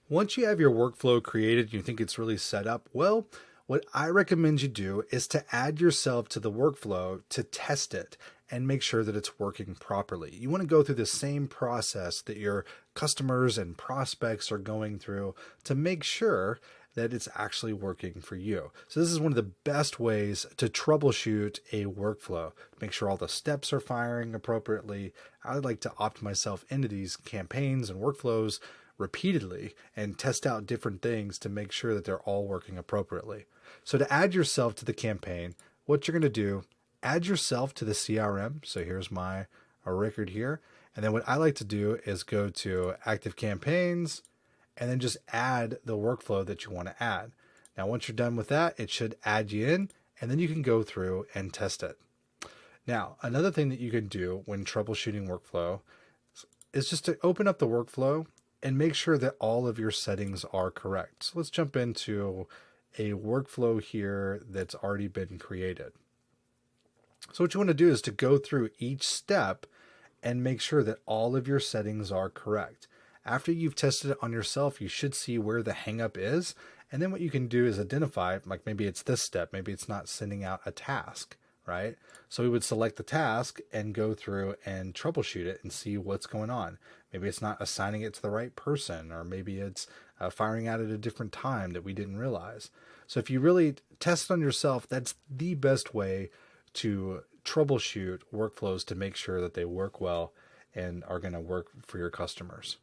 Once you have your workflow created and you think it's really set up, well, what I recommend you do is to add yourself to the workflow to test it and make sure that it's working properly. You want to go through the same process that your customers and prospects are going through to make sure that it's actually working for you. So this is one of the best ways to troubleshoot a workflow. Make sure all the steps are firing appropriately. I would like to opt myself into these campaigns and workflows repeatedly and test out different things to make sure that they're all working appropriately. So to add yourself to the campaign, what you're going to do, add yourself to the CRM. So here's my record here. And then what I like to do is go to active campaigns and then just add the workflow that you want to add. Now, once you're done with that, it should add you in, and then you can go through and test it. Now, another thing that you can do when troubleshooting workflow is just to open up the workflow and make sure that all of your settings are correct. So let's jump into a workflow here that's already been created. So what you want to do is to go through each step and make sure that all of your settings are correct. After you've tested it on yourself, you should see where the hangup is. And then what you can do is identify, like maybe it's this step, maybe it's not sending out a task, right? So we would select the task and go through and troubleshoot it and see what's going on. Maybe it's not assigning it to the right person, or maybe it's firing out at a different time that we didn't realize. So if you really test it on yourself, that's the best way to troubleshoot workflows to make sure that they work well and are going to work for your customers.